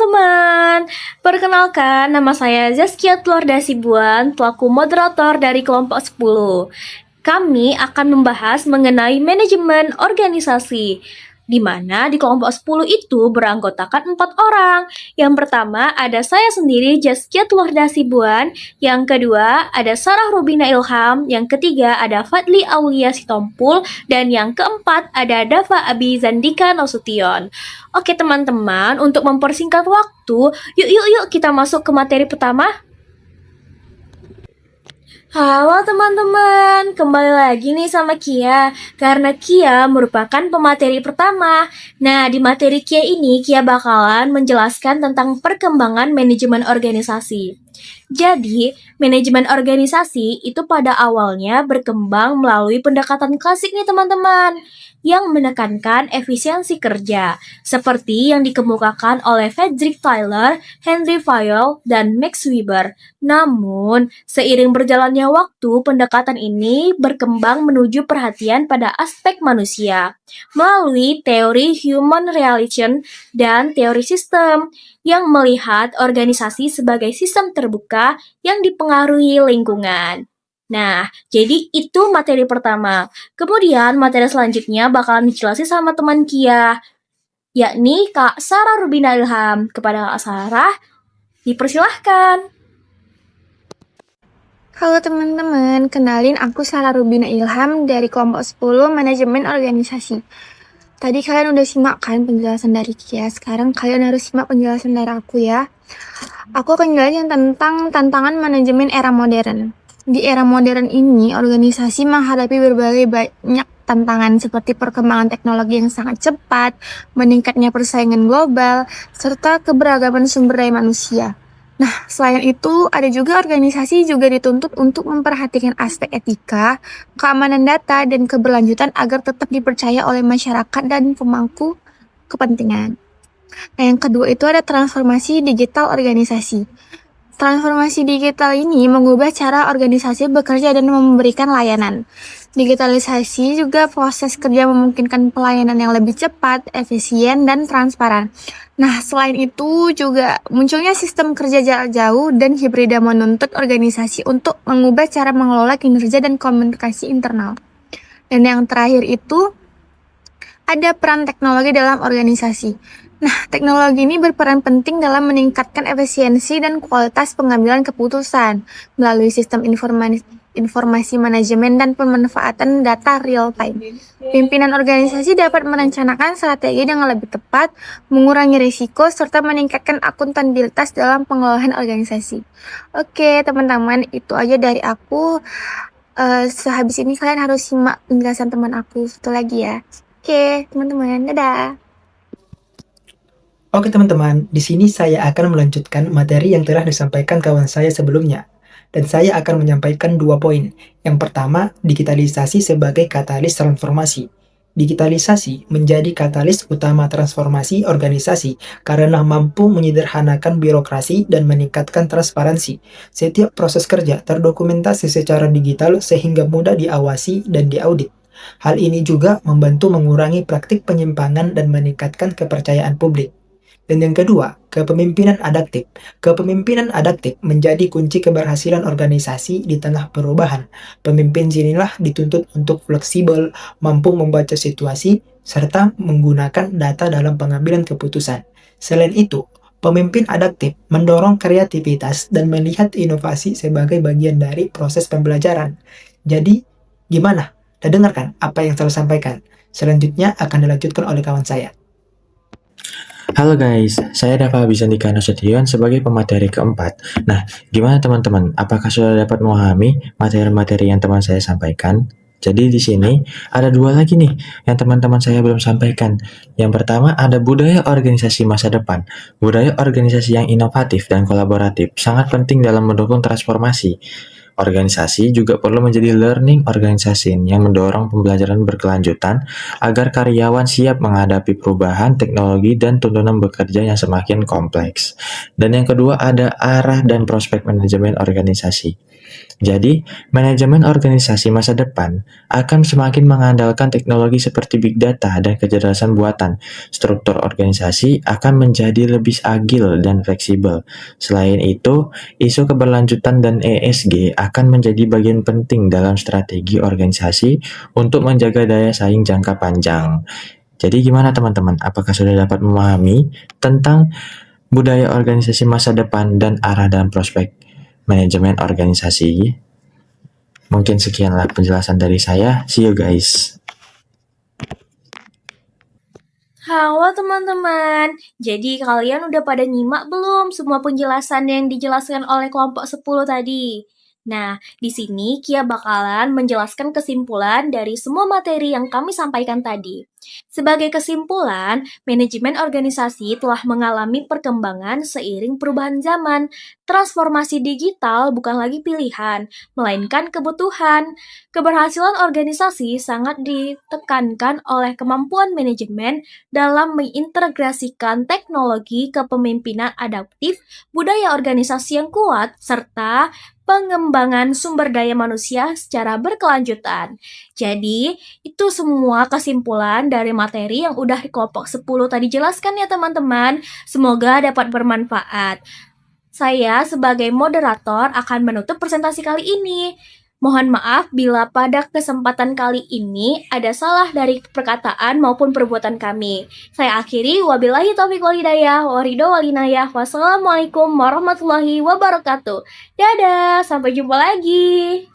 teman-teman, perkenalkan nama saya Zaskia Tluarda Sibuan, pelaku moderator dari kelompok 10. Kami akan membahas mengenai manajemen organisasi, di mana di kelompok 10 itu beranggotakan 4 orang. Yang pertama ada saya sendiri Zaskia Tluarda Sibuan, yang kedua ada Sarah Rubina Ilham, yang ketiga ada Fadli Aulia Sitompul, dan yang keempat ada Dava Abi Zandika Nasution. Oke teman-teman, untuk mempersingkat waktu, yuk kita masuk ke materi pertama. Halo teman-teman, kembali lagi nih sama Kia, karena Kia merupakan pemateri pertama. Nah, di materi Kia ini, Kia bakalan menjelaskan tentang perkembangan manajemen organisasi. Jadi, manajemen organisasi itu pada awalnya berkembang melalui pendekatan klasik nih teman-teman, yang menekankan efisiensi kerja, seperti yang dikemukakan oleh Frederick Tyler, Henry Fayol, dan Max Weber. Namun, seiring berjalannya waktu, pendekatan ini berkembang menuju perhatian pada aspek manusia melalui teori human relation dan teori sistem yang melihat organisasi sebagai sistem terbuka yang dipengaruhi lingkungan. Nah, jadi itu materi pertama. Kemudian materi selanjutnya bakalan dijelasin sama teman Kia, yakni Kak Sarah Rubina Ilham. Kepada Kak Sarah, dipersilahkan. Halo teman-teman, kenalin aku Sarah Rubina Ilham dari kelompok 10 Manajemen Organisasi. Tadi kalian udah simak kan penjelasan dari Kia, sekarang kalian harus simak penjelasan dari aku ya. Aku akan jelasin tentang tantangan manajemen era modern. Di era modern ini, organisasi menghadapi berbagai banyak tantangan seperti perkembangan teknologi yang sangat cepat, meningkatnya persaingan global, serta keberagaman sumber daya manusia. Nah, selain itu, ada juga organisasi juga dituntut untuk memperhatikan aspek etika, keamanan data, dan keberlanjutan agar tetap dipercaya oleh masyarakat dan pemangku kepentingan. Nah, yang kedua itu ada transformasi digital organisasi. Transformasi digital ini mengubah cara organisasi bekerja dan memberikan layanan. Digitalisasi juga proses kerja memungkinkan pelayanan yang lebih cepat, efisien, dan transparan. Nah, selain itu juga munculnya sistem kerja jarak jauh dan hibrida menuntut organisasi untuk mengubah cara mengelola kinerja dan komunikasi internal. Dan yang terakhir itu ada peran teknologi dalam organisasi. Nah, teknologi ini berperan penting dalam meningkatkan efisiensi dan kualitas pengambilan keputusan melalui sistem informasi manajemen dan pemanfaatan data real time. Pimpinan organisasi dapat merencanakan strategi dengan lebih tepat, mengurangi risiko, serta meningkatkan akuntabilitas dalam pengelolaan organisasi. Oke, teman-teman, itu aja dari aku. Sehabis ini kalian harus simak penjelasan teman aku satu lagi ya. Oke, teman-teman, dadah. Oke teman-teman, di sini saya akan melanjutkan materi yang telah disampaikan kawan saya sebelumnya. Dan saya akan menyampaikan 2 poin. Yang pertama, digitalisasi sebagai katalis transformasi. Digitalisasi menjadi katalis utama transformasi organisasi karena mampu menyederhanakan birokrasi dan meningkatkan transparansi. Setiap proses kerja terdokumentasi secara digital sehingga mudah diawasi dan diaudit. Hal ini juga membantu mengurangi praktik penyimpangan dan meningkatkan kepercayaan publik. Dan yang kedua, kepemimpinan adaptif. Kepemimpinan adaptif menjadi kunci keberhasilan organisasi di tengah perubahan. Pemimpin sinilah dituntut untuk fleksibel, mampu membaca situasi, serta menggunakan data dalam pengambilan keputusan. Selain itu, pemimpin adaptif mendorong kreativitas dan melihat inovasi sebagai bagian dari proses pembelajaran. Jadi, gimana? Udah dengarkan apa yang saya sampaikan? Selanjutnya akan dilanjutkan oleh kawan saya. Halo guys, saya Dava Abizandika Nasution sebagai pemateri keempat. Nah, gimana teman-teman? Apakah sudah dapat memahami materi-materi yang teman saya sampaikan? Jadi di sini ada 2 lagi nih yang teman-teman saya belum sampaikan. Yang pertama ada budaya organisasi masa depan. Budaya organisasi yang inovatif dan kolaboratif sangat penting dalam mendukung transformasi. Organisasi juga perlu menjadi learning organization yang mendorong pembelajaran berkelanjutan agar karyawan siap menghadapi perubahan teknologi dan tuntunan bekerja yang semakin kompleks. Dan yang kedua ada arah dan prospek manajemen organisasi. Jadi, manajemen organisasi masa depan akan semakin mengandalkan teknologi seperti big data dan kecerdasan buatan. Struktur organisasi akan menjadi lebih agil dan fleksibel. Selain itu, isu keberlanjutan dan ESG akan menjadi bagian penting dalam strategi organisasi untuk menjaga daya saing jangka panjang. Jadi gimana teman-teman? Apakah sudah dapat memahami tentang budaya organisasi masa depan dan arah dan prospek manajemen organisasi? Mungkin sekianlah penjelasan dari saya. See you guys. Halo teman-teman, jadi kalian udah pada nyimak belum semua penjelasan yang dijelaskan oleh kelompok 10 tadi? Nah, di sini Kia bakalan menjelaskan kesimpulan dari semua materi yang kami sampaikan tadi. Sebagai kesimpulan, manajemen organisasi telah mengalami perkembangan seiring perubahan zaman. Transformasi digital bukan lagi pilihan, melainkan kebutuhan. Keberhasilan organisasi sangat ditekankan oleh kemampuan manajemen dalam mengintegrasikan teknologi kepemimpinan adaptif, budaya organisasi yang kuat, serta pengembangan sumber daya manusia secara berkelanjutan. Jadi, itu semua kesimpulan dari materi yang udah di kelompok 10 tadi jelaskan ya teman-teman. Semoga dapat bermanfaat. Saya sebagai moderator akan menutup presentasi kali ini. Mohon maaf bila pada kesempatan kali ini ada salah dari perkataan maupun perbuatan kami. Saya akhiri, wabillahi taufiq wal hidayah, waridho walinayah, wassalamualaikum warahmatullahi wabarakatuh. Dadah, sampai jumpa lagi.